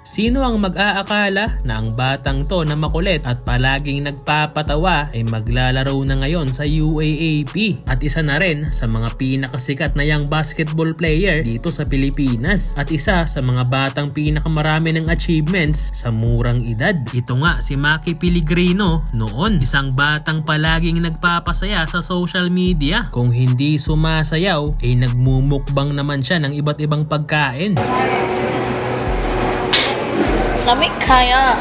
Sino ang mag-aakala na ang batang to na makulit at palaging nagpapatawa ay maglalaro na ngayon sa UAAP at isa na rin sa mga pinakasikat na young basketball player dito sa Pilipinas at isa sa mga batang pinakamarami ng achievements sa murang edad. Ito nga si Maki Pellegrino noon, isang batang palaging nagpapasaya sa social media. Kung hindi sumasayaw ay nagmumukbang naman siya ng iba't ibang pagkain. Lamig kaya.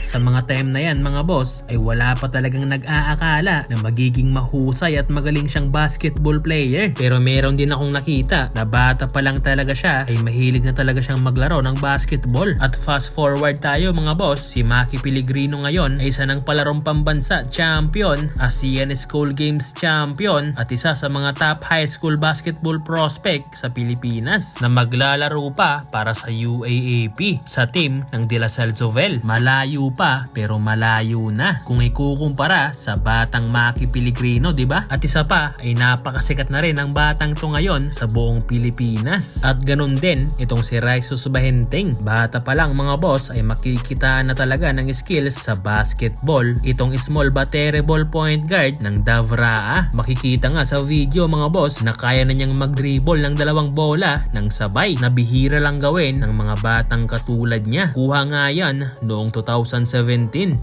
Sa mga time na yan mga boss ay wala pa talagang nag-aakala na magiging mahusay at magaling siyang basketball player. Pero meron din akong nakita na bata pa lang talaga siya ay mahilig na talaga siyang maglaro ng basketball. At fast forward tayo mga boss, si Maki Pellegrino ngayon ay isa ng palarong pambansa champion, ASEAN School Games champion at isa sa mga top high school basketball prospect sa Pilipinas na maglalaro pa para sa UAAP sa team ng De La Salle Zovel. Malayo pa pero malayo na kung ikukumpara sa batang Maki Pellegrino, di ba? At isa pa ay napakasikat na rin ang batang to ngayon sa buong Pilipinas. At ganun din itong si Raisus Bahenteng. Bata pa lang mga boss ay makikita na talaga ng skills sa basketball. Itong small but terrible point guard ng Davraa. Makikita nga sa video mga boss na kaya na niyang mag-dribble ng dalawang bola ng sabay na bihira lang gawin ng mga batang katulad niya. Kuha nga yan noong 2017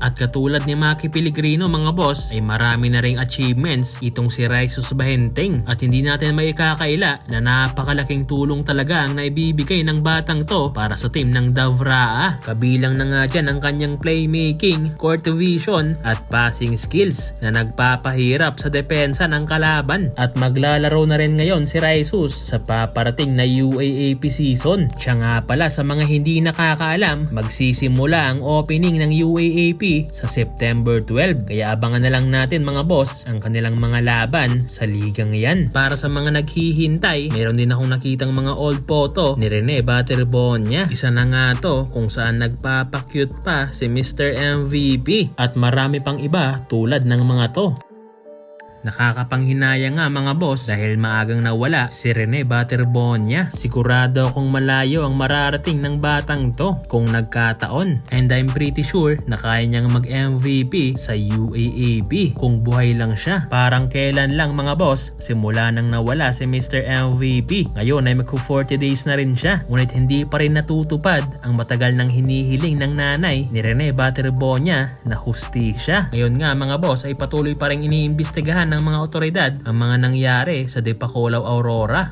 at katulad ni Maki Pellegrino mga boss ay marami na ring achievements itong si Raisus Bahenteng at hindi natin may ikakaila na napakalaking tulong talaga ang naibibigay ng batang to para sa team ng Davraa. Kabilang na nga dyan ang kanyang playmaking, court vision at passing skills na nagpapahirap sa depensa ng kalaban. At maglalaro na rin ngayon si Raisus sa paparating na UAAP season. Siya nga pala sa mga hindi nakakaalam, magsisimula ang opening ng UAAP sa September 12. Kaya abangan na lang natin mga boss ang kanilang mga laban sa ligang yan. Para sa mga naghihintay, meron din akong nakitang mga old photo ni Rene Batterbonia. Isa na nga to kung saan nagpapakyut pa si Mr. MVP at marami pang iba tulad ng mga to. Nakakapanghinaya nga mga boss dahil maagang nawala si Rene Batterbonia. Sigurado akong malayo ang mararating ng batang to kung nagkataon. And I'm pretty sure na kaya niyang mag-MVP sa UAAP kung buhay lang siya. Parang kailan lang mga boss, simula nang nawala si Mr. MVP. Ngayon ay magko 40 days na rin siya. Ngunit hindi pa rin natutupad ang matagal nang hinihiling ng nanay ni Rene Batterbonia na hustisya. Ngayon nga mga boss ay patuloy pa rin iniimbestigahan ng mga otoridad ang mga nangyari sa Dipakulaw, Aurora.